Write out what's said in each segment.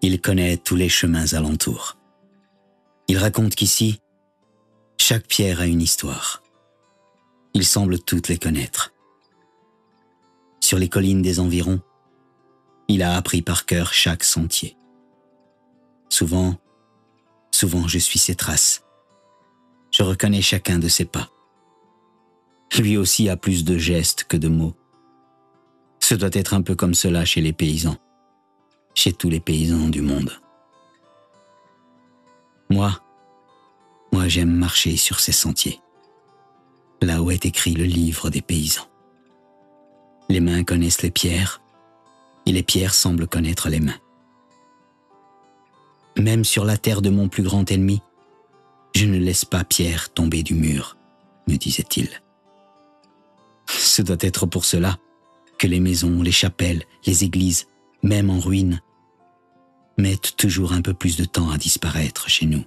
Il connaît tous les chemins alentours. Il raconte qu'ici, chaque pierre a une histoire. Il semble toutes les connaître. Sur les collines des environs, il a appris par cœur chaque sentier. Souvent je suis ses traces. Je reconnais chacun de ses pas. Lui aussi a plus de gestes que de mots. Ce doit être un peu comme cela chez les paysans, chez tous les paysans du monde. Moi j'aime marcher sur ces sentiers, là où est écrit le livre des paysans. Les mains connaissent les pierres, et les pierres semblent connaître les mains. Même sur la terre de mon plus grand ennemi, je ne laisse pas pierre tomber du mur, me disait-il. Ce doit être pour cela que les maisons, les chapelles, les églises, même en ruine, mettent toujours un peu plus de temps à disparaître chez nous.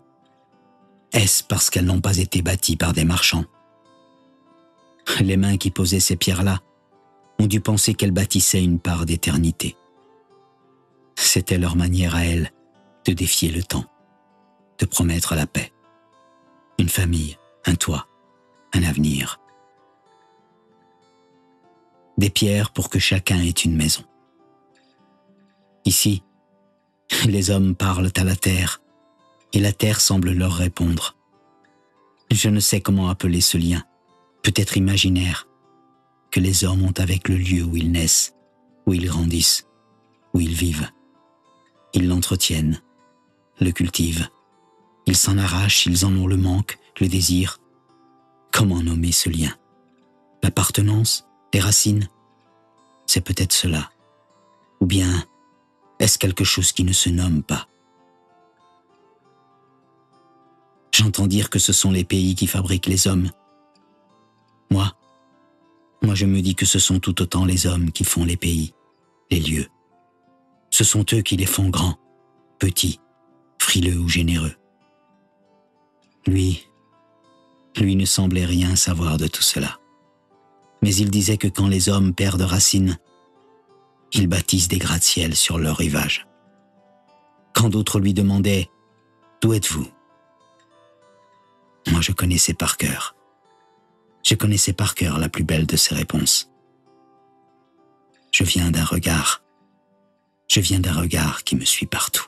Est-ce parce qu'elles n'ont pas été bâties par des marchands? Les mains qui posaient ces pierres-là ont dû penser qu'elles bâtissaient une part d'éternité. C'était leur manière à elles de défier le temps, de promettre la paix, une famille, un toit, un avenir. Des pierres pour que chacun ait une maison. Ici, les hommes parlent à la terre, et la terre semble leur répondre. Je ne sais comment appeler ce lien, peut-être imaginaire, que les hommes ont avec le lieu où ils naissent, où ils grandissent, où ils vivent. Ils l'entretiennent, le cultivent. Ils s'en arrachent, ils en ont le manque, le désir. Comment nommer ce lien? L'appartenance? Les racines? C'est peut-être cela. Ou bien, est-ce quelque chose qui ne se nomme pas? J'entends dire que ce sont les pays qui fabriquent les hommes. Moi, je me dis que ce sont tout autant les hommes qui font les pays, les lieux. Ce sont eux qui les font grands, petits, frileux ou généreux. Lui ne semblait rien savoir de tout cela. Mais il disait que quand les hommes perdent racine, ils bâtissent des gratte-ciel sur leur rivage. Quand d'autres lui demandaient « D'où êtes-vous » Moi, je connaissais par cœur. Je connaissais par cœur la plus belle de ses réponses. Je viens d'un regard qui me suit partout.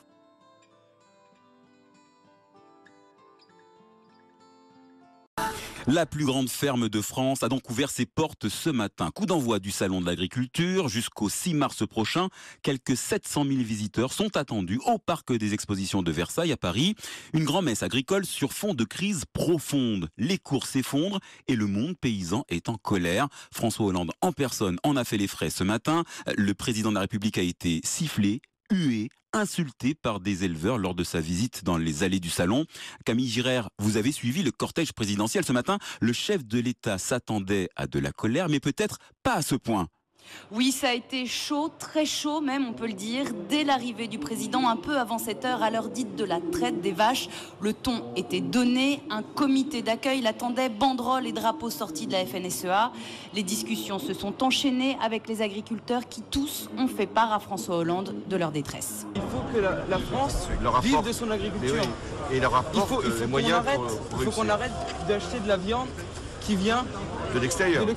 La plus grande ferme de France a donc ouvert ses portes ce matin. Coup d'envoi du Salon de l'Agriculture jusqu'au 6 mars prochain. Quelques 700 000 visiteurs sont attendus au Parc des Expositions de Versailles à Paris. Une grand-messe agricole sur fond de crise profonde. Les cours s'effondrent et le monde paysan est en colère. François Hollande en personne en a fait les frais ce matin. Le président de la République a été sifflé, hué, insulté par des éleveurs lors de sa visite dans les allées du salon. Camille Girard, vous avez suivi le cortège présidentiel ce matin. Le chef de l'État s'attendait à de la colère, mais peut-être pas à ce point. Oui, ça a été chaud, très chaud même, on peut le dire, dès l'arrivée du président, un peu avant cette heure, à l'heure dite de la traite des vaches. Le ton était donné, un comité d'accueil l'attendait, banderoles et drapeaux sortis de la FNSEA. Les discussions se sont enchaînées avec les agriculteurs qui tous ont fait part à François Hollande de leur détresse. Il faut que la France vive de son agriculture. Et leur apporte les moyens il faut qu'on arrête d'acheter de la viande qui vient de l'extérieur.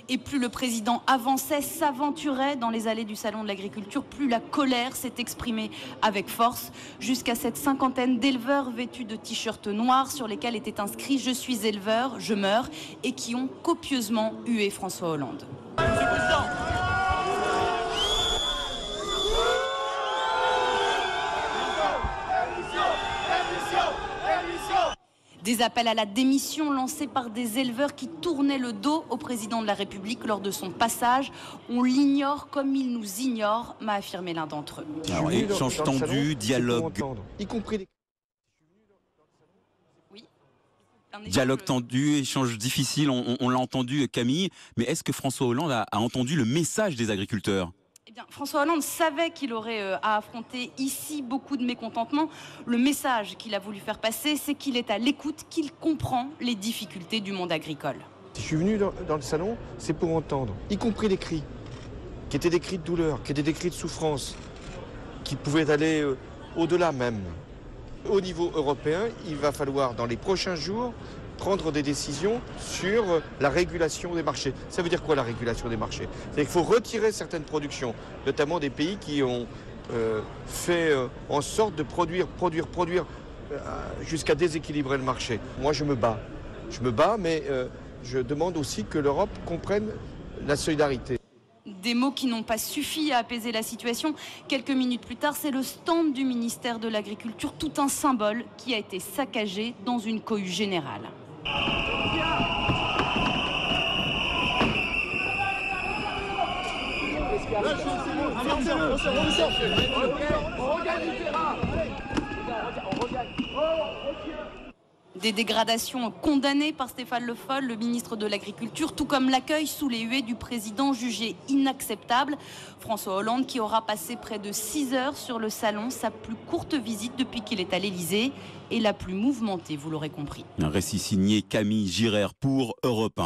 Et plus le président avançait, s'aventurait dans les allées du Salon de l'Agriculture, plus la colère s'est exprimée avec force, jusqu'à cette cinquantaine d'éleveurs vêtus de t-shirts noirs sur lesquels était inscrit « Je suis éleveur, je meurs » et qui ont copieusement hué François Hollande. Des appels à la démission lancés par des éleveurs qui tournaient le dos au président de la République lors de son passage. On l'ignore comme il nous ignore, m'a affirmé l'un d'entre eux. Alors, échange tendu, dialogue. Y compris Oui. Dialogue tendu, échange difficile, on l'a entendu Camille, mais est-ce que François Hollande a entendu le message des agriculteurs ? Eh bien, François Hollande savait qu'il aurait à affronter ici beaucoup de mécontentement. Le message qu'il a voulu faire passer, c'est qu'il est à l'écoute, qu'il comprend les difficultés du monde agricole. Si je suis venu dans le salon, c'est pour entendre, y compris les cris, qui étaient des cris de douleur, qui étaient des cris de souffrance. qui pouvait aller au-delà même. Au niveau européen, il va falloir dans les prochains jours prendre des décisions sur la régulation des marchés. Ça veut dire quoi la régulation des marchés? C'est qu'il faut retirer certaines productions, notamment des pays qui ont fait en sorte de produire jusqu'à déséquilibrer le marché. Moi je me bats, mais je demande aussi que l'Europe comprenne la solidarité. Des mots qui n'ont pas suffi à apaiser la situation. Quelques minutes plus tard, c'est le stand du ministère de l'Agriculture, tout un symbole qui a été saccagé dans une cohue générale. Des dégradations condamnées par Stéphane Le Foll, le ministre de l'Agriculture, tout comme l'accueil sous les huées du président jugé inacceptable. François Hollande qui aura passé près de 6 heures sur le salon, sa plus courte visite depuis qu'il est à l'Élysée et la plus mouvementée, vous l'aurez compris. Un récit signé Camille Girard pour Europe 1.